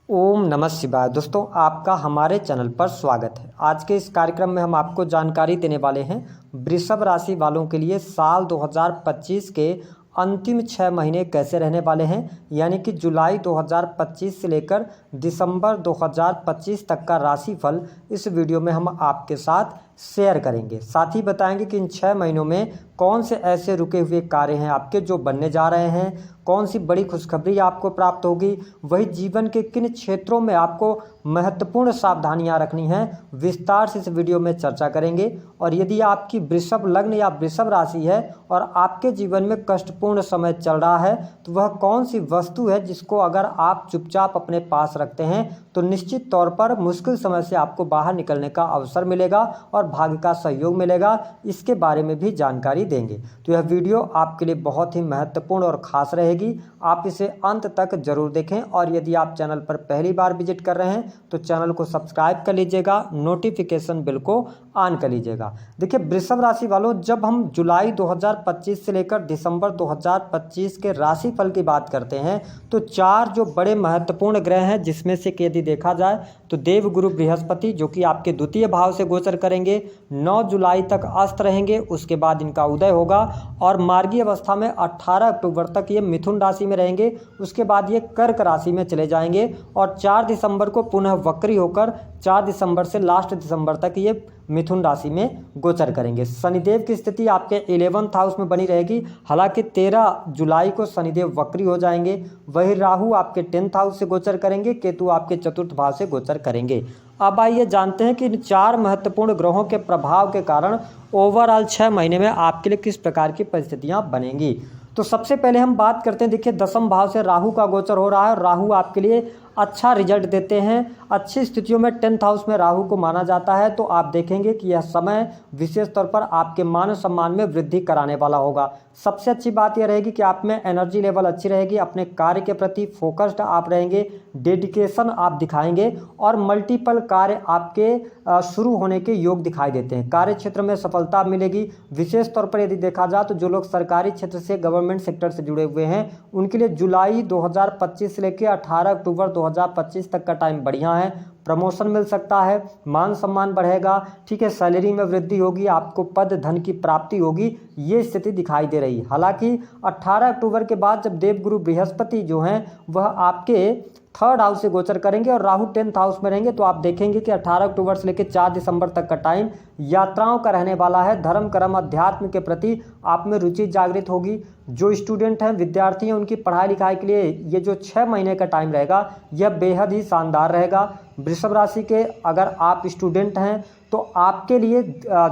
ओम नमः शिवाय। दोस्तों, आपका हमारे चैनल पर स्वागत है। आज के इस कार्यक्रम में हम आपको जानकारी देने वाले हैं वृषभ राशि वालों के लिए साल 2025 के अंतिम 6 महीने कैसे रहने वाले हैं, यानी कि जुलाई 2025 से लेकर दिसंबर 2025 तक का राशिफल इस वीडियो में हम आपके साथ शेयर करेंगे। साथ ही बताएंगे कि इन 6 महीनों में कौन से ऐसे रुके हुए कार्य हैं आपके जो बनने जा रहे हैं, कौन सी बड़ी खुशखबरी आपको प्राप्त होगी, वही जीवन के किन क्षेत्रों में आपको महत्वपूर्ण सावधानियां रखनी हैं, विस्तार से इस वीडियो में चर्चा करेंगे। और यदि आपकी वृषभ लग्न या वृषभ राशि है और आपके जीवन में कष्टपूर्ण समय चल रहा है, तो वह कौन सी वस्तु है जिसको अगर आप चुपचाप अपने पास रखते हैं तो निश्चित तौर पर मुश्किल समय से आपको बाहर निकलने का अवसर मिलेगा और भाग्य का सहयोग मिलेगा, इसके बारे में भी जानकारी देंगे। तो यह वीडियो आपके लिए बहुत ही महत्वपूर्ण और खास रहेगी, आप इसे अंत तक जरूर देखें। और यदि आप चैनल पर पहली बार विजिट कर रहे हैं तो चैनल को सब्सक्राइब कर लीजिएगा, नोटिफिकेशन बिल को ऑन कर लीजिएगा। देखिए वृषभ राशि वालों, जब हम जुलाई 2025 से लेकर दिसंबर 2025 के राशिफल की बात करते हैं तो 4 जो बड़े महत्वपूर्ण ग्रह हैं, जिसमें से यदि देखा जाए तो देव गुरु बृहस्पति जो कि आपके द्वितीय भाव से गोचर करेंगे, 9 जुलाई तक अस्त रहेंगे, उसके बाद इनका उदय होगा और मार्गी अवस्था में 18 अक्टूबर तक ये मिथुन राशि में रहेंगे। उसके बाद ये कर्क राशि में चले जाएंगे और 4 दिसंबर को पुनः वक्री होकर 4 दिसंबर से लास्ट दिसंबर तक ये मिथुन राशि में गोचर करेंगे। शनिदेव की स्थिति आपके 11th हाउस में बनी रहेगी, हालांकि 13 जुलाई को शनिदेव वक्री हो जाएंगे। वही राहु आपके 10th हाउस से गोचर करेंगे, केतु आपके 4th भाव से गोचर करेंगे। अब आइए जानते हैं कि इन 4 महत्वपूर्ण ग्रहों के प्रभाव के कारण ओवरऑल 6 महीने में आपके लिए किस प्रकार की परिस्थितियां बनेंगी। तो सबसे पहले हम बात करते हैं, देखिए 10वें भाव से राहु का गोचर हो रहा है और राहु आपके लिए अच्छा रिजल्ट देते हैं। अच्छी स्थितियों में 10th हाउस में राहु को माना जाता है, तो आप देखेंगे कि यह समय विशेष तौर पर आपके मान सम्मान में वृद्धि कराने वाला होगा। सबसे अच्छी बात यह रहेगी कि आप में एनर्जी लेवल अच्छी रहेगी, अपने कार्य के प्रति फोकस्ड आप रहेंगे, डेडिकेशन आप दिखाएंगे और मल्टीपल कार्य आपके शुरू होने के योग दिखाई देते हैं। कार्य क्षेत्र में सफलता मिलेगी। विशेष तौर पर यदि देखा जाए तो जो लोग सरकारी क्षेत्र से, गवर्नमेंट सेक्टर से जुड़े हुए हैं, उनके लिए जुलाई 2025 से लेकर 18 अक्टूबर 2025 तक का टाइम बढ़िया है। प्रमोशन मिल सकता है, मान सम्मान बढ़ेगा, ठीक है, सैलरी में वृद्धि होगी, आपको पद धन की प्राप्ति होगी, ये स्थिति दिखाई दे रही है। हालांकि 18 अक्टूबर के बाद जब देवगुरु बृहस्पति जो हैं वह आपके 3rd हाउस से गोचर करेंगे और राहु 10th हाउस में रहेंगे, तो आप देखेंगे कि 18 अक्टूबर से लेकर 4 दिसंबर तक का टाइम यात्राओं का रहने वाला है। धर्म कर्म अध्यात्म के प्रति आप में रुचि जागृत होगी। जो स्टूडेंट हैं, विद्यार्थी हैं, उनकी पढ़ाई लिखाई के लिए ये जो 6 महीने का टाइम रहेगा यह बेहद ही शानदार रहेगा। वृषभ राशि के अगर आप स्टूडेंट हैं तो आपके लिए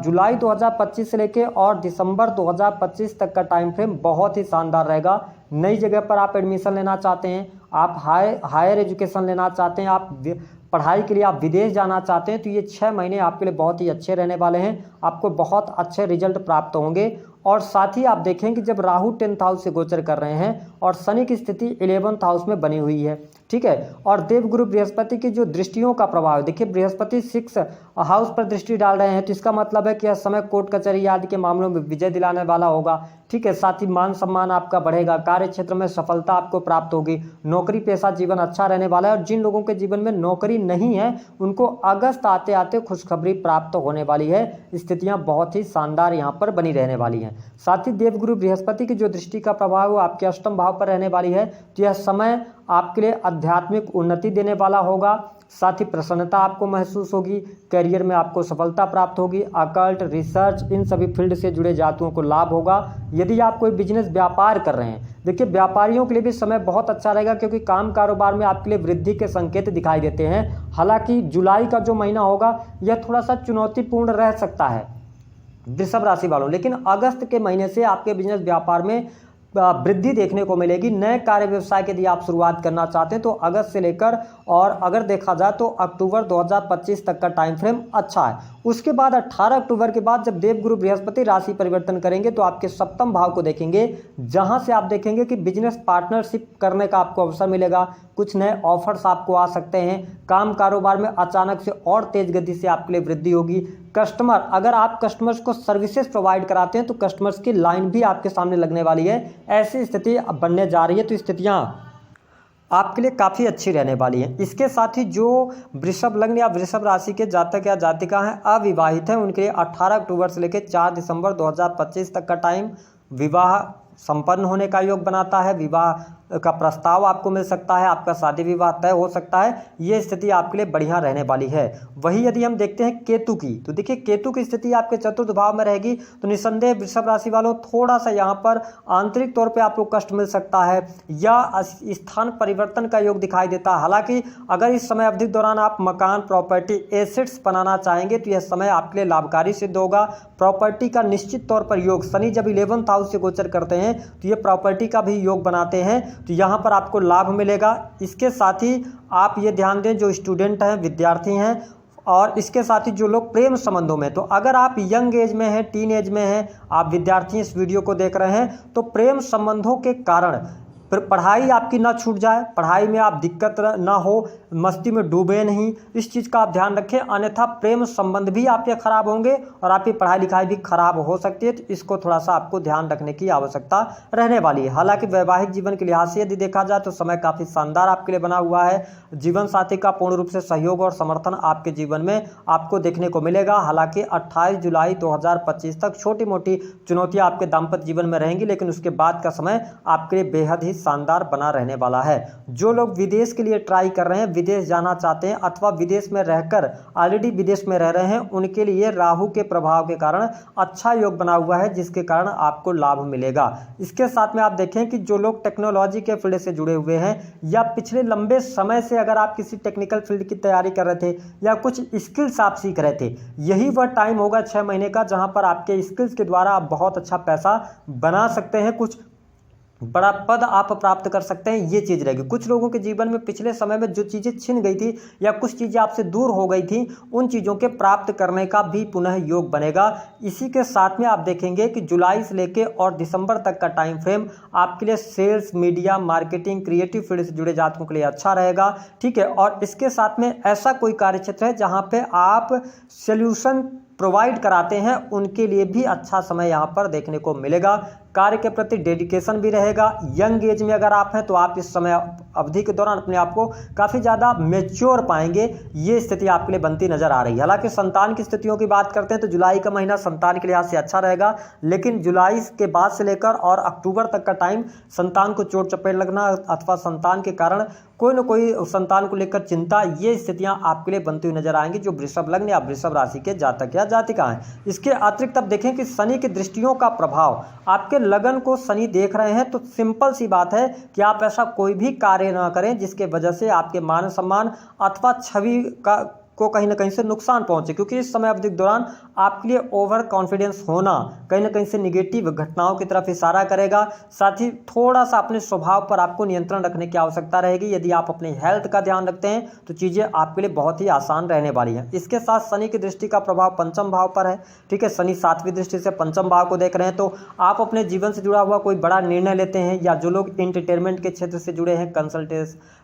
जुलाई 2025 से लेकर और दिसंबर 2025 तक का टाइम फ्रेम बहुत ही शानदार रहेगा। नई जगह पर आप एडमिशन लेना चाहते हैं, आप हायर एजुकेशन लेना चाहते हैं, आप पढ़ाई के लिए आप विदेश जाना चाहते हैं, तो ये 6 महीने आपके लिए बहुत ही अच्छे रहने वाले हैं। आपको बहुत अच्छे रिजल्ट प्राप्त होंगे। और साथ ही आप देखें कि जब राहु 10th हाउस से गोचर कर रहे हैं और शनि की स्थिति 11th हाउस में बनी हुई है, ठीक है, और देवगुरु बृहस्पति की जो दृष्टियों का प्रभाव है, देखिए बृहस्पति 6 हाउस पर दृष्टि डाल रहे हैं, तो इसका मतलब है कि यह समय कोर्ट कचहरी आदि के मामलों में विजय दिलाने वाला होगा, ठीक है। साथ ही मान सम्मान आपका बढ़ेगा, कार्य क्षेत्र में सफलता आपको प्राप्त होगी, नौकरी पेशा जीवन अच्छा रहने वाला है। और जिन लोगों के जीवन में नौकरी नहीं है उनको अगस्त आते आते खुशखबरी प्राप्त होने वाली है। स्थितियां बहुत ही शानदार यहाँ पर बनी रहने वाली हैं। साथ ही देवगुरु बृहस्पति की जो दृष्टि का प्रभाव वो आपके 8वें भाव पर रहने वाली है, तो यह समय आपके लिए आध्यात्मिक उन्नति देने वाला होगा। साथ ही प्रसन्नता आपको महसूस होगी, करियर में आपको सफलता प्राप्त होगी, अकल्ट, रिसर्च, इन सभी फील्ड से जुड़े जातुओं को लाभ होगा। यदि आप कोई बिजनेस व्यापार कर रहे हैं, देखिए व्यापारियों के लिए भी समय बहुत अच्छा रहेगा, क्योंकि काम कारोबार में आपके लिए वृद्धि के संकेत दिखाई देते हैं। हालांकि जुलाई का जो महीना होगा यह थोड़ा सा चुनौतीपूर्ण रह सकता है वृषभ राशि वालों, लेकिन अगस्त के महीने से आपके बिजनेस व्यापार में वृद्धि देखने को मिलेगी। नए कार्य व्यवसाय के यदि आप शुरुआत करना चाहते हैं तो अगस्त से लेकर और अगर देखा जाए तो अक्टूबर 2025 तक का टाइम फ्रेम अच्छा है। उसके बाद 18 अक्टूबर के बाद जब देवगुरु बृहस्पति राशि परिवर्तन करेंगे तो आपके 7वें भाव को देखेंगे, जहां से आप देखेंगे कि बिजनेस पार्टनरशिप करने का आपको अवसर मिलेगा, कुछ नए ऑफर्स आपको आ सकते हैं, काम कारोबार में अचानक से और तेज गति से आपके लिए वृद्धि होगी। कस्टमर, अगर आप कस्टमर्स को सर्विसेज प्रोवाइड कराते हैं तो कस्टमर्स की लाइन भी आपके सामने लगने वाली है। ऐसी स्थिति अब बनने जा रही है। तो स्थितियाँ आपके लिए काफ़ी अच्छी रहने वाली है। इसके साथ ही जो वृषभ लग्न या वृषभ राशि के जातक या जातिका हैं, अविवाहित हैं, उनके लिए 18 अक्टूबर से लेकर 4 दिसंबर 2025 तक का टाइम विवाह संपन्न होने का योग बनाता है। विवाह का प्रस्ताव आपको मिल सकता है, आपका शादी विवाह तय हो सकता है। ये स्थिति आपके लिए बढ़िया रहने वाली है। वही यदि हम देखते हैं केतु की, तो देखिए केतु की स्थिति आपके चतुर्थ भाव में रहेगी, तो निसंदेह वृषभ राशि वालों थोड़ा सा यहाँ पर आंतरिक तौर पे आपको कष्ट मिल सकता है या स्थान परिवर्तन का योग दिखाई देता है। हालांकि अगर इस समय अवधि के दौरान आप मकान, प्रॉपर्टी, एसेट्स बनाना चाहेंगे तो यह समय आपके लिए लाभकारी सिद्ध होगा। प्रॉपर्टी का निश्चित तौर पर योग, शनि जब 11th हाउस से गोचर करते हैं तो ये प्रॉपर्टी का भी योग बनाते हैं, तो यहाँ पर आपको लाभ मिलेगा। इसके साथ ही आप ये ध्यान दें, जो स्टूडेंट हैं, विद्यार्थी हैं, और इसके साथ ही जो लोग प्रेम संबंधों में, तो अगर आप यंग एज में हैं, टीन एज में हैं, आप विद्यार्थी इस वीडियो को देख रहे हैं, तो प्रेम संबंधों के कारण पढ़ाई आपकी ना छूट जाए, पढ़ाई में आप दिक्कत ना हो, मस्ती में डूबे नहीं, इस चीज़ का आप ध्यान रखें। अन्यथा प्रेम संबंध भी आपके खराब होंगे और आपकी पढ़ाई लिखाई भी खराब हो सकती है, तो इसको थोड़ा सा आपको ध्यान रखने की आवश्यकता रहने वाली है। हालांकि वैवाहिक जीवन के लिहाज से यदि देखा जाए तो समय काफ़ी शानदार आपके लिए बना हुआ है। जीवन साथी का पूर्ण रूप से सहयोग और समर्थन आपके जीवन में आपको देखने को मिलेगा। हालांकि 28 जुलाई 2025 तक छोटी मोटी चुनौतियाँ आपके दाम्पत्य जीवन में रहेंगी, लेकिन उसके बाद का समय आपके लिए बेहद ही शानदार बना रहने वाला है। जो लोग विदेश के लिए ट्राई कर रहे हैं, विदेश जाना चाहते हैं अथवा विदेश में रहकर ऑलरेडी विदेश में रह रहे हैं, उनके लिए राहु के प्रभाव के कारण अच्छा योग बना हुआ है, जिसके कारण आपको लाभ मिलेगा। इसके साथ में आप देखें कि जो लोग टेक्नोलॉजी के फील्ड से जुड़े हुए हैं या पिछले लंबे समय से अगर आप किसी टेक्निकल फील्ड की तैयारी कर रहे थे या कुछ स्किल्स आप सीख रहे थे, यही वह टाइम होगा 6 महीने का जहां पर आपके स्किल्स के द्वारा आप बहुत अच्छा पैसा बना सकते हैं, कुछ बड़ा पद आप प्राप्त कर सकते हैं। ये चीज़ रहेगी। कुछ लोगों के जीवन में पिछले समय में जो चीज़ें छिन गई थी या कुछ चीज़ें आपसे दूर हो गई थी, उन चीज़ों के प्राप्त करने का भी पुनः योग बनेगा। इसी के साथ में आप देखेंगे कि जुलाई से लेके और दिसंबर तक का टाइम फ्रेम आपके लिए sales, media, marketing, creative field से जुड़े जातकों के लिए अच्छा रहेगा। ठीक है, और इसके साथ में ऐसा कोई कार्य क्षेत्र है जहाँ पे आप सोल्यूशन प्रोवाइड कराते हैं, उनके लिए भी अच्छा समय यहाँ पर देखने को मिलेगा। कार्य के प्रति डेडिकेशन भी रहेगा। यंग एज में अगर आप हैं तो आप इस समय अवधि के दौरान अपने आप को काफ़ी ज़्यादा मैच्योर पाएंगे, ये स्थिति आपके लिए बनती नजर आ रही है। हालांकि संतान की स्थितियों की बात करते हैं तो जुलाई का महीना संतान के लिहाज से अच्छा रहेगा, लेकिन जुलाई के बाद से लेकर और अक्टूबर तक का टाइम संतान को चोट चपेट लगना अथवा संतान के कारण कोई न कोई संतान को लेकर चिंता, ये स्थितियां आपके लिए बनती हुई नजर आएंगी जो वृषभ लग्न या वृषभ राशि के जातक या जातिका हैं। इसके अतिरिक्त अब देखें कि शनि की दृष्टियों का प्रभाव, आपके लगन को शनि देख रहे हैं, तो सिंपल सी बात है कि आप ऐसा कोई भी कार्य ना करें जिसके वजह से आपके मान सम्मान अथवा छवि को कहीं ना कहीं से नुकसान पहुंचे, क्योंकि इस समय अवधि के दौरान आपके लिए ओवर कॉन्फिडेंस होना कहीं ना कहीं से निगेटिव घटनाओं की तरफ इशारा करेगा। साथ ही थोड़ा सा अपने स्वभाव पर आपको नियंत्रण रखने की आवश्यकता रहेगी। यदि आप अपने हेल्थ का ध्यान रखते हैं तो चीज़ें आपके लिए बहुत ही आसान रहने वाली हैं। इसके साथ शनि की दृष्टि का प्रभाव पंचम भाव पर है। ठीक है, शनि 7वीं दृष्टि से पंचम भाव को देख रहे हैं, तो आप अपने जीवन से जुड़ा हुआ कोई बड़ा निर्णय लेते हैं या जो लोग एंटरटेनमेंट के क्षेत्र से जुड़े हैं,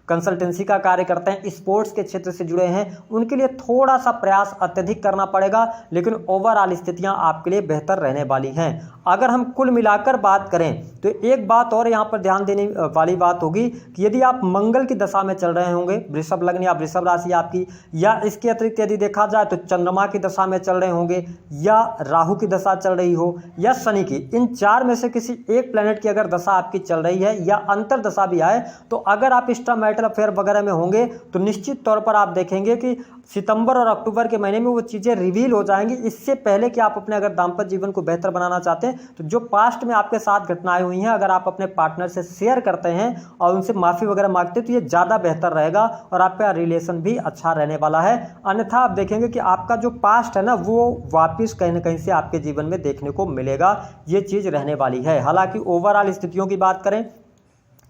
कंसल्टेंसी का कार्य करते हैं, स्पोर्ट्स के क्षेत्र से जुड़े हैं, उनके लिए थोड़ा सा प्रयास अत्यधिक करना पड़ेगा, लेकिन ओवरऑल स्थितियां आपके लिए बेहतर रहने वाली हैं। अगर हम कुल मिलाकर बात करें तो एक बात और यहां पर ध्यान देने वाली बात होगी कि यदि आप मंगल की दशा में चल रहे होंगे, वृषभ लग्न या वृषभ राशि आपकी, या इसके अतिरिक्त यदि देखा जाए तो चंद्रमा की दशा में चल रहे होंगे या राहु की दशा चल रही हो या शनि की, इन चार में से किसी एक प्लैनेट की अगर दशा आपकी चल रही है या अंतर दशा भी आए, तो अगर आप एक्स्ट्रा मैरिटल अफेयर वगैरह में होंगे तो निश्चित तौर पर आप देखेंगे कि सितंबर और अक्टूबर के महीने में वो चीज़ें रिवील हो जाएंगी। इससे पहले कि आप अपने अगर दाम्पत्य जीवन को बेहतर बनाना चाहते हैं तो जो पास्ट में आपके साथ घटनाएं हुई हैं, अगर आप अपने पार्टनर से शेयर करते हैं और उनसे माफ़ी वगैरह मांगते हैं तो ये ज़्यादा बेहतर रहेगा और आपका रिलेशन भी अच्छा रहने वाला है। अन्यथा आप देखेंगे कि आपका जो पास्ट है ना, वो वापस कहीं ना कहीं से आपके जीवन में देखने को मिलेगा, ये चीज़ रहने वाली है। हालांकि ओवरऑल स्थितियों की बात करें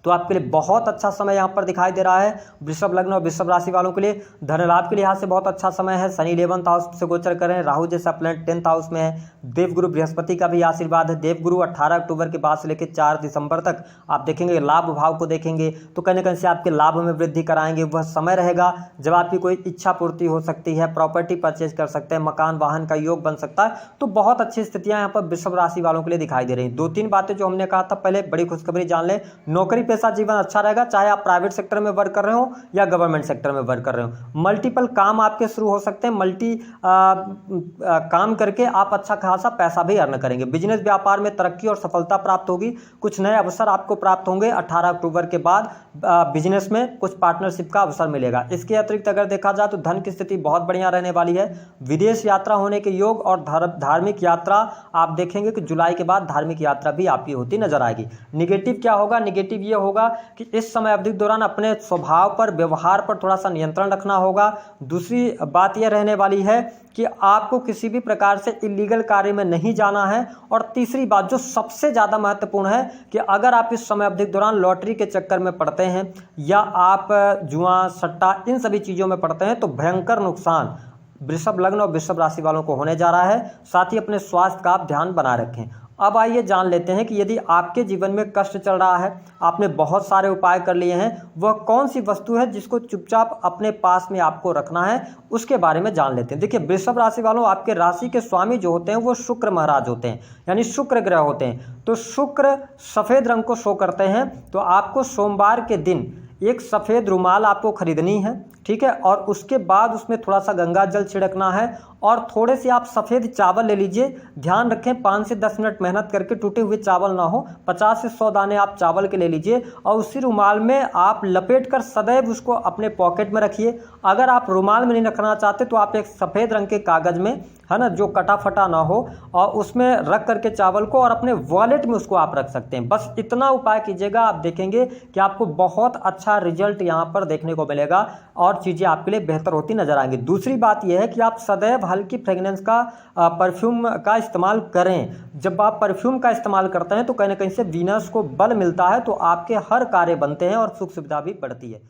तो आपके लिए बहुत अच्छा समय यहाँ पर दिखाई दे रहा है। वृषभ लग्न और वृषभ राशि वालों के लिए धन लाभ के लिहाज से बहुत अच्छा समय है। शनि 11th हाउस से गोचर कर रहे हैं, राहु जैसा प्लैनेट 10th हाउस में है, देवगुरु बृहस्पति का भी आशीर्वाद है। देवगुरु 18 अक्टूबर के बाद से लेकर 4 दिसंबर तक आप देखेंगे लाभ भाव को देखेंगे तो कहीं ना कहीं से आपके लाभ में वृद्धि कराएंगे। वह समय रहेगा जब आपकी कोई इच्छा पूर्ति हो सकती है, प्रॉपर्टी परचेज कर सकते हैं, मकान वाहन का योग बन सकता है। तो बहुत अच्छी स्थितियां यहाँ पर वृषभ राशि वालों के लिए दिखाई दे रही हैं। 2-3 बातें जो हमने कहा था, पहले बड़ी खुशखबरी जान लें, नौकरी पेशा जीवन अच्छा रहेगा, चाहे आप प्राइवेट सेक्टर में वर्क कर रहे हो या गवर्नमेंट सेक्टर में वर्क कर रहे हो। मल्टीपल काम आपके शुरू हो सकते हैं, काम करके आप अच्छा खासा पैसा भी अर्न करेंगे। बिजनेस व्यापार में तरक्की और सफलता प्राप्त होगी। कुछ नए अवसर आपको प्राप्त होंगे। 18 अक्टूबर के बाद बिजनेस में कुछ पार्टनरशिप का अवसर मिलेगा। इसके अतिरिक्त अगर देखा जाए तो धन की स्थिति बहुत बढ़िया रहने वाली है। विदेश यात्रा होने के योग और धार्मिक यात्रा आप देखेंगे कि जुलाई के बाद धार्मिक यात्रा भी आपकी होती नजर आएगी। निगेटिव क्या होगा? निगेटिव ये होगा कि इस समय अवधि के दौरान अपने स्वभाव पर, व्यवहार पर थोड़ा सा नियंत्रण रखना होगा। दूसरी बात यह रहने वाली है कि आपको किसी भी प्रकार से इलीगल कार्य में नहीं जाना है। और तीसरी बात जो सबसे ज़्यादा महत्वपूर्ण है कि अगर आप इस समय अवधि के दौरान लॉटरी के चक्कर में पड़ते हैं या आप जुआ, सट्टा, इन सभी चीज़ों में पड़ते हैं तो भयंकर नुकसान वृषभ लग्न और वृषभ राशि वालों को होने जा रहा है। साथ ही अपने स्वास्थ्य का आप ध्यान बनाए रखें। अब आइए जान लेते हैं कि यदि आपके जीवन में कष्ट चल रहा है, आपने बहुत सारे उपाय कर लिए हैं, वह कौन सी वस्तु है जिसको चुपचाप अपने पास में आपको रखना है, उसके बारे में जान लेते हैं। देखिए, वृषभ राशि वालों, आपके राशि के स्वामी जो होते हैं वो शुक्र महाराज होते हैं, यानी शुक्र ग्रह होते हैं। तो शुक्र सफ़ेद रंग को शो करते हैं। तो आपको सोमवार के दिन एक सफ़ेद रुमाल आपको खरीदनी है, ठीक है, और उसके बाद उसमें थोड़ा सा गंगा जल छिड़कना है और थोड़े से आप सफ़ेद चावल ले लीजिए। ध्यान रखें 5 से 10 मिनट मेहनत करके टूटे हुए चावल ना हो, 50 से 100 दाने आप चावल के ले लीजिए और उसी रुमाल में आप लपेटकर सदैव उसको अपने पॉकेट में रखिए। अगर आप रुमाल में नहीं रखना चाहते तो आप एक सफ़ेद रंग के कागज़ में, है ना, जो कटा फटा ना हो, और उसमें रख करके चावल को और अपने वॉलेट में उसको आप रख सकते हैं। बस इतना उपाय कीजिएगा, आप देखेंगे कि आपको बहुत अच्छा रिजल्ट यहाँ पर देखने को मिलेगा और चीज़ें आपके लिए बेहतर होती नजर आएंगी। दूसरी बात यह है कि आप सदैव हल्की फ्रेगनेंस का परफ्यूम का इस्तेमाल करें। जब आप परफ्यूम का इस्तेमाल करते हैं तो कहीं ना कहीं से वीनस को बल मिलता है, तो आपके हर कार्य बनते हैं और सुख सुविधा भी बढ़ती है।